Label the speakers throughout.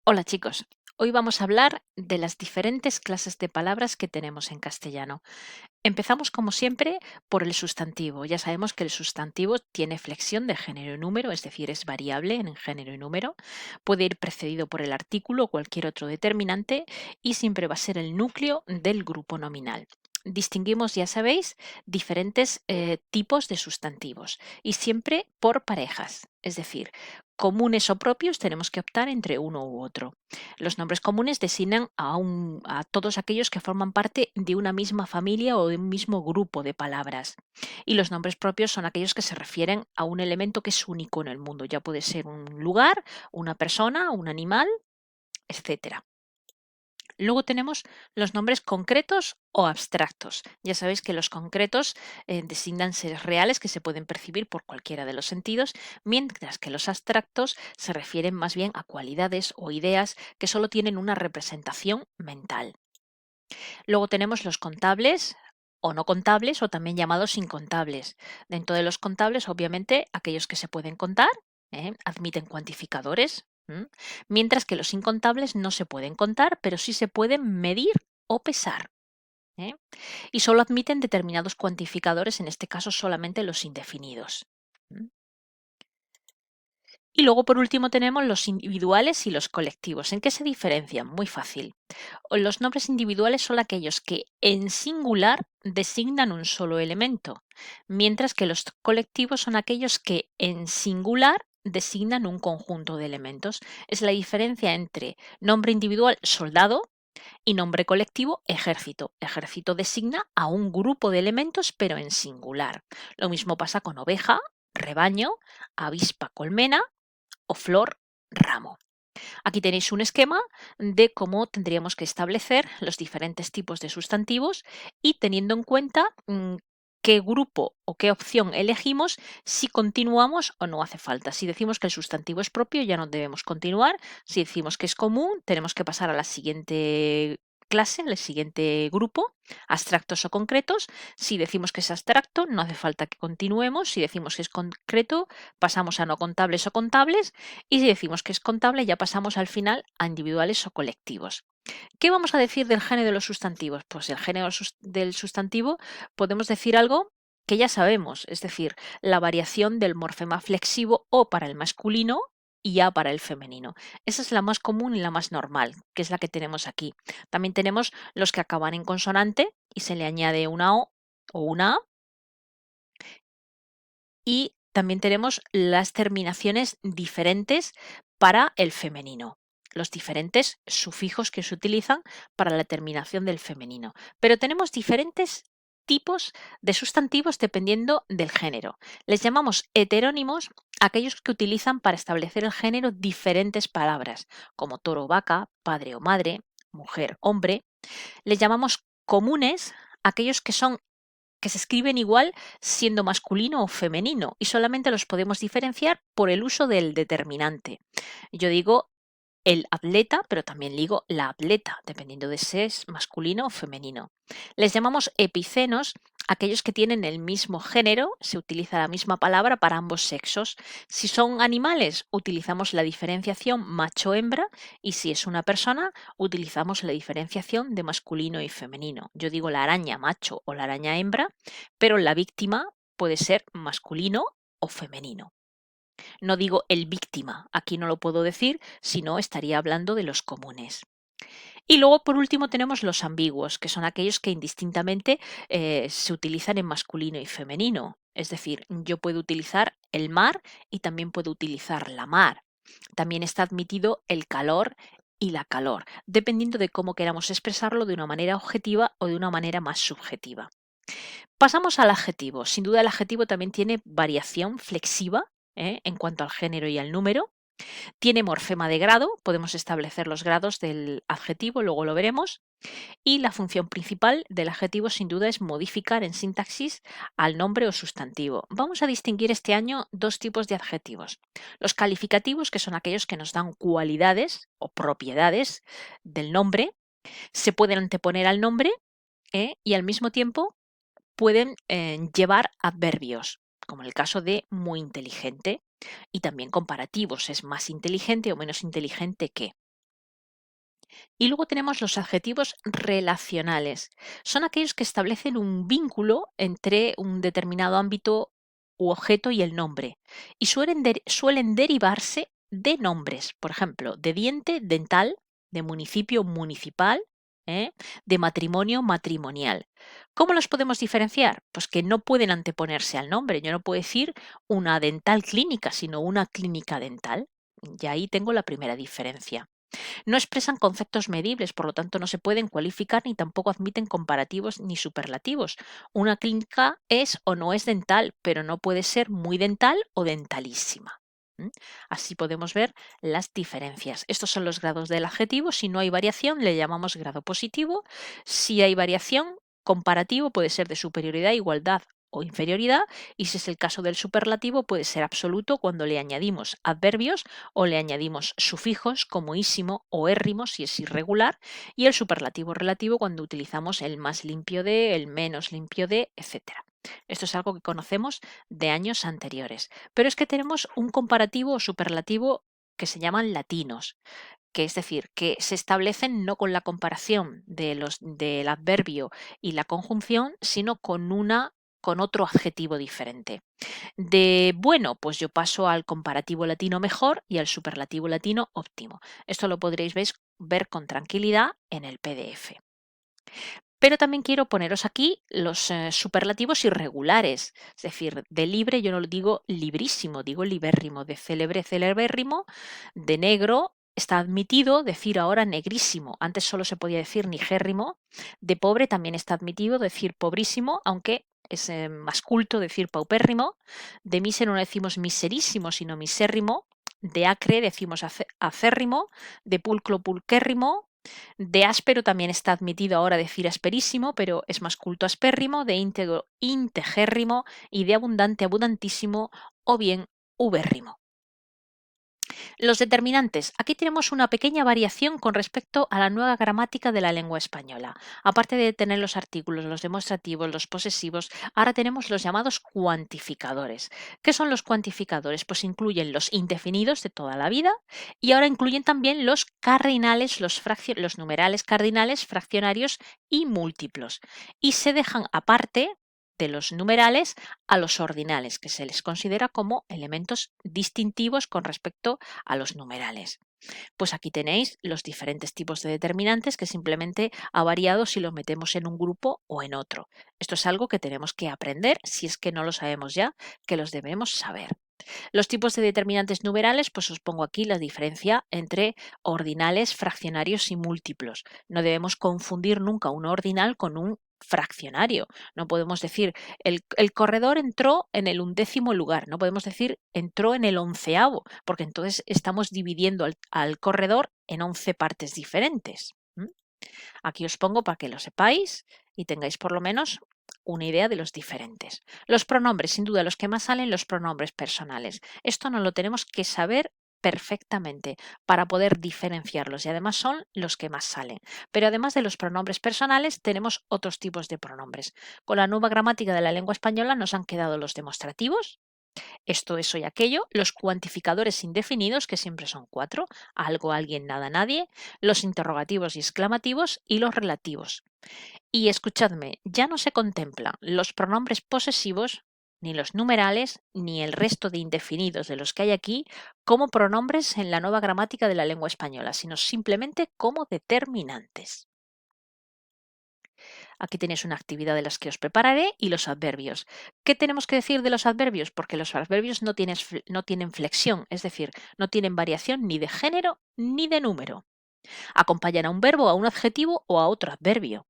Speaker 1: Hola chicos, hoy vamos a hablar de las diferentes clases de palabras que tenemos en castellano. Empezamos como siempre por el sustantivo. Ya sabemos que el sustantivo tiene flexión de género y número, es decir, es variable en género y número. Puede ir precedido por el artículo o cualquier otro determinante y siempre va a ser el núcleo del grupo nominal. Distinguimos, ya sabéis, diferentes tipos de sustantivos y siempre por parejas, es decir, comunes o propios tenemos que optar entre uno u otro. Los nombres comunes designan a todos aquellos que forman parte de una misma familia o de un mismo grupo de palabras. Y los nombres propios son aquellos que se refieren a un elemento que es único en el mundo. Ya puede ser un lugar, una persona, un animal, etcétera. Luego tenemos los nombres concretos o abstractos. Ya sabéis que los concretos designan seres reales que se pueden percibir por cualquiera de los sentidos, mientras que los abstractos se refieren más bien a cualidades o ideas que solo tienen una representación mental. Luego tenemos los contables o no contables o también llamados incontables. Dentro de los contables, obviamente, aquellos que se pueden contar, admiten cuantificadores, mientras que los incontables no se pueden contar, pero sí se pueden medir o pesar. ¿eh? Y solo admiten determinados cuantificadores, en este caso solamente los indefinidos. ¿m? Y luego, por último, tenemos los individuales y los colectivos. ¿En qué se diferencian? Muy fácil. Los nombres individuales son aquellos que en singular designan un solo elemento, mientras que los colectivos son aquellos que en singular designan un conjunto de elementos. Es la diferencia entre nombre individual soldado y nombre colectivo ejército. Ejército designa a un grupo de elementos pero en singular. Lo mismo pasa con oveja, rebaño, avispa, colmena o flor, ramo. Aquí tenéis un esquema de cómo tendríamos que establecer los diferentes tipos de sustantivos y teniendo en cuenta qué grupo o qué opción elegimos si continuamos o no hace falta. Si decimos que el sustantivo es propio, ya no debemos continuar. Si decimos que es común, tenemos que pasar a la siguiente clase, al siguiente grupo, abstractos o concretos. Si decimos que es abstracto, no hace falta que continuemos. Si decimos que es concreto, pasamos a no contables o contables. Y si decimos que es contable, ya pasamos al final a individuales o colectivos. ¿Qué vamos a decir del género de los sustantivos? Pues el género del sustantivo podemos decir algo que ya sabemos, es decir, la variación del morfema flexivo o para el masculino y a para el femenino. Esa es la más común y la más normal, que es la que tenemos aquí. También tenemos los que acaban en consonante y se le añade una o una A, y también tenemos las terminaciones diferentes para el femenino, los diferentes sufijos que se utilizan para la terminación del femenino. Pero tenemos diferentes tipos de sustantivos dependiendo del género. Les llamamos heterónimos aquellos que utilizan para establecer el género diferentes palabras, como toro o vaca, padre o madre, mujer, hombre. Les llamamos comunes aquellos que se escriben igual siendo masculino o femenino y solamente los podemos diferenciar por el uso del determinante. Yo digo el atleta, pero también digo la atleta, dependiendo de si es masculino o femenino. Les llamamos epicenos aquellos que tienen el mismo género, se utiliza la misma palabra para ambos sexos. Si son animales, utilizamos la diferenciación macho-hembra y si es una persona, utilizamos la diferenciación de masculino y femenino. Yo digo la araña macho o la araña hembra, pero la víctima puede ser masculino o femenino. No digo el víctima, aquí no lo puedo decir, sino estaría hablando de los comunes. Y luego, por último, tenemos los ambiguos, que son aquellos que indistintamente se utilizan en masculino y femenino. Es decir, yo puedo utilizar el mar y también puedo utilizar la mar. También está admitido el calor y la calor, dependiendo de cómo queramos expresarlo de una manera objetiva o de una manera más subjetiva. Pasamos al adjetivo. Sin duda el adjetivo también tiene variación flexiva en cuanto al género y al número. Tiene morfema de grado, podemos establecer los grados del adjetivo, luego lo veremos. Y la función principal del adjetivo sin duda es modificar en sintaxis al nombre o sustantivo. Vamos a distinguir este año dos tipos de adjetivos. Los calificativos, que son aquellos que nos dan cualidades o propiedades del nombre, se pueden anteponer al nombre y al mismo tiempo pueden llevar adverbios, como en el caso de muy inteligente, y también comparativos, es más inteligente o menos inteligente que. Y luego tenemos los adjetivos relacionales. Son aquellos que establecen un vínculo entre un determinado ámbito u objeto y el nombre. Y suelen derivarse de nombres, por ejemplo, de diente, dental, de municipio, municipal, ¿eh? De matrimonio, matrimonial. ¿Cómo los podemos diferenciar? Pues que no pueden anteponerse al nombre. Yo no puedo decir una dental clínica, sino una clínica dental. Y ahí tengo la primera diferencia. No expresan conceptos medibles, por lo tanto no se pueden cualificar ni tampoco admiten comparativos ni superlativos. Una clínica es o no es dental, pero no puede ser muy dental o dentalísima. ¿Mm? Así podemos ver las diferencias. Estos son los grados del adjetivo. Si no hay variación, le llamamos grado positivo. Si hay variación, comparativo puede ser de superioridad, igualdad o inferioridad, y si es el caso del superlativo puede ser absoluto cuando le añadimos adverbios o le añadimos sufijos como ísimo o érrimo si es irregular, y el superlativo relativo cuando utilizamos el más limpio de, el menos limpio de, etc. Esto es algo que conocemos de años anteriores. Pero es que tenemos un comparativo o superlativo que se llaman latinos, que es decir, que se establecen no con la comparación del adverbio y la conjunción, sino con otro adjetivo diferente. De bueno, pues yo paso al comparativo latino mejor y al superlativo latino óptimo. Esto lo podréis ver con tranquilidad en el PDF. Pero también quiero poneros aquí los superlativos irregulares, es decir, de libre yo no lo digo librísimo, digo libérrimo, de célebre, celebérrimo, de negro está admitido decir ahora negrísimo, antes solo se podía decir nigérrimo, de pobre también está admitido decir pobrísimo, aunque es más culto decir paupérrimo, de mísero no decimos miserísimo, sino misérrimo, de acre decimos acérrimo, de pulcro pulquérrimo, de áspero también está admitido ahora decir asperísimo, pero es más culto aspérrimo, de íntegro integérrimo y de abundante abundantísimo o bien ubérrimo. Los determinantes. Aquí tenemos una pequeña variación con respecto a la nueva gramática de la lengua española. Aparte de tener los artículos, los demostrativos, los posesivos, ahora tenemos los llamados cuantificadores. ¿Qué son los cuantificadores? Pues incluyen los indefinidos de toda la vida y ahora incluyen también los cardinales, los numerales cardinales, fraccionarios y múltiplos. Y se dejan aparte de los numerales a los ordinales, que se les considera como elementos distintivos con respecto a los numerales. Pues aquí tenéis los diferentes tipos de determinantes que simplemente ha variado si los metemos en un grupo o en otro. Esto es algo que tenemos que aprender, si es que no lo sabemos ya, que los debemos saber. Los tipos de determinantes numerales, pues os pongo aquí la diferencia entre ordinales, fraccionarios y múltiplos. No debemos confundir nunca un ordinal con un fraccionario. No podemos decir el corredor entró en el 11º lugar, no podemos decir entró en el 11º, porque entonces estamos dividiendo al corredor en 11 partes diferentes. Aquí os pongo para que lo sepáis y tengáis por lo menos una idea de los diferentes. Los pronombres, sin duda, los que más salen, los pronombres personales. Esto no lo tenemos que saber perfectamente para poder diferenciarlos y además son los que más salen. Pero además de los pronombres personales tenemos otros tipos de pronombres. Con la nueva gramática de la lengua española nos han quedado los demostrativos, esto, eso y aquello, los cuantificadores indefinidos, que siempre son 4, algo, alguien, nada, nadie, los interrogativos y exclamativos y los relativos. Y escuchadme, ya no se contemplan los pronombres posesivos, ni los numerales, ni el resto de indefinidos de los que hay aquí como pronombres en la nueva gramática de la lengua española, sino simplemente como determinantes. Aquí tenéis una actividad de las que os prepararé y los adverbios. ¿Qué tenemos que decir de los adverbios? Porque los adverbios no tienen flexión, es decir, no tienen variación ni de género ni de número. Acompañan a un verbo, a un adjetivo o a otro adverbio.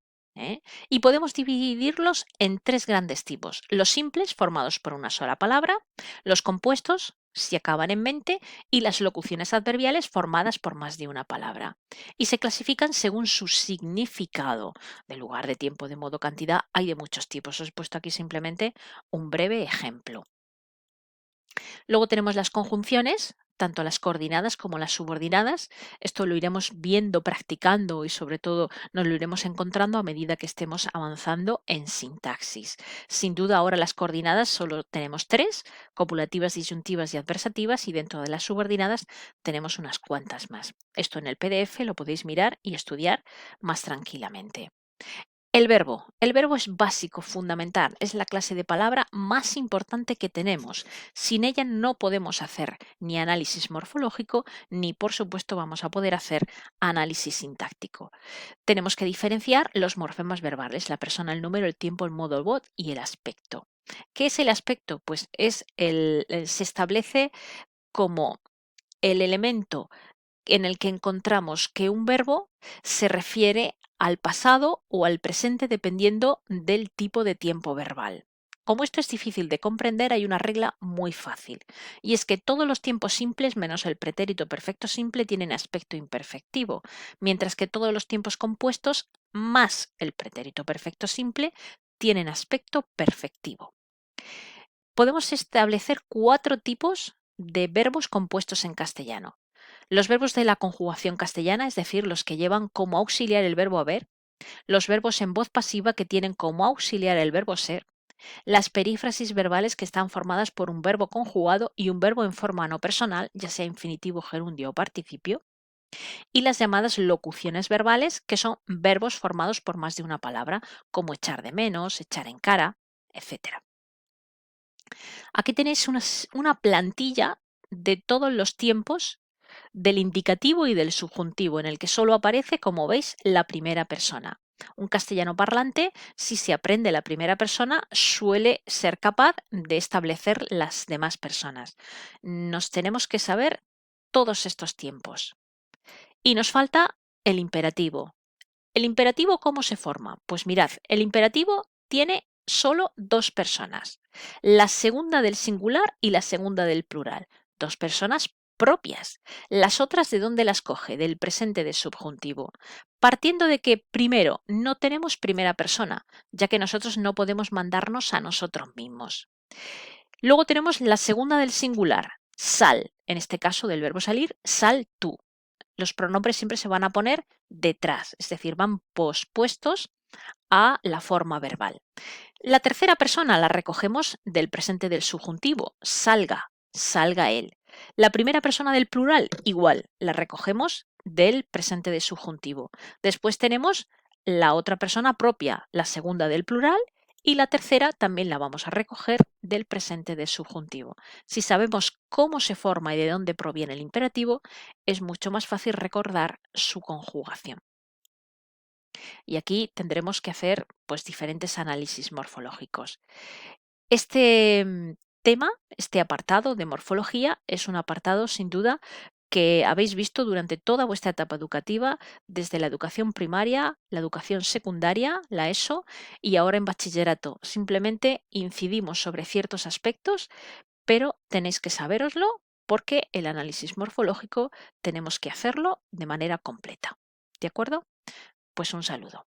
Speaker 1: Y podemos dividirlos en 3 grandes tipos. Los simples, formados por una sola palabra, los compuestos, si acaban en mente, y las locuciones adverbiales formadas por más de una palabra. Y se clasifican según su significado. De lugar, de tiempo, de modo, cantidad, hay de muchos tipos. Os he puesto aquí simplemente un breve ejemplo. Luego tenemos las conjunciones, tanto las coordinadas como las subordinadas. Esto lo iremos viendo, practicando y sobre todo nos lo iremos encontrando a medida que estemos avanzando en sintaxis. Sin duda ahora las coordinadas solo tenemos tres: copulativas, disyuntivas y adversativas, y dentro de las subordinadas tenemos unas cuantas más. Esto en el PDF lo podéis mirar y estudiar más tranquilamente. El verbo. El verbo es básico, fundamental. Es la clase de palabra más importante que tenemos. Sin ella no podemos hacer ni análisis morfológico, ni por supuesto vamos a poder hacer análisis sintáctico. Tenemos que diferenciar los morfemas verbales: la persona, el número, el tiempo, el modo, el bot y el aspecto. ¿Qué es el aspecto? Pues se establece como el elemento en el que encontramos que un verbo se refiere al pasado o al presente dependiendo del tipo de tiempo verbal. Como esto es difícil de comprender, hay una regla muy fácil, y es que todos los tiempos simples menos el pretérito perfecto simple tienen aspecto imperfectivo, mientras que todos los tiempos compuestos más el pretérito perfecto simple tienen aspecto perfectivo. Podemos establecer 4 tipos de verbos compuestos en castellano: los verbos de la conjugación castellana, es decir, los que llevan como auxiliar el verbo haber; los verbos en voz pasiva, que tienen como auxiliar el verbo ser; las perífrasis verbales, que están formadas por un verbo conjugado y un verbo en forma no personal, ya sea infinitivo, gerundio o participio; y las llamadas locuciones verbales, que son verbos formados por más de una palabra, como echar de menos, echar en cara, etc. Aquí tenéis una plantilla de todos los tiempos del indicativo y del subjuntivo, en el que solo aparece, como veis, la primera persona. Un castellano parlante, si se aprende la primera persona, suele ser capaz de establecer las demás personas. Nos tenemos que saber todos estos tiempos. Y nos falta el imperativo. ¿El imperativo cómo se forma? Pues mirad, el imperativo tiene solo dos personas: la segunda del singular y la segunda del plural. Dos personas propias. Las otras, ¿de dónde las coge? Del presente de subjuntivo. Partiendo de que, primero, no tenemos primera persona, ya que nosotros no podemos mandarnos a nosotros mismos. Luego tenemos la segunda del singular, sal, en este caso del verbo salir, sal tú. Los pronombres siempre se van a poner detrás, es decir, van pospuestos a la forma verbal. La tercera persona la recogemos del presente del subjuntivo, salga, salga él. La primera persona del plural, igual, la recogemos del presente del subjuntivo. Después tenemos la otra persona propia, la segunda del plural, y la tercera también la vamos a recoger del presente del subjuntivo. Si sabemos cómo se forma y de dónde proviene el imperativo, es mucho más fácil recordar su conjugación. Y aquí tendremos que hacer pues diferentes análisis morfológicos. Este tema, este apartado de morfología, es un apartado sin duda que habéis visto durante toda vuestra etapa educativa, desde la educación primaria, la educación secundaria, la ESO, y ahora en bachillerato. Simplemente incidimos sobre ciertos aspectos, pero tenéis que sabéroslo, porque el análisis morfológico tenemos que hacerlo de manera completa. ¿De acuerdo? Pues un saludo.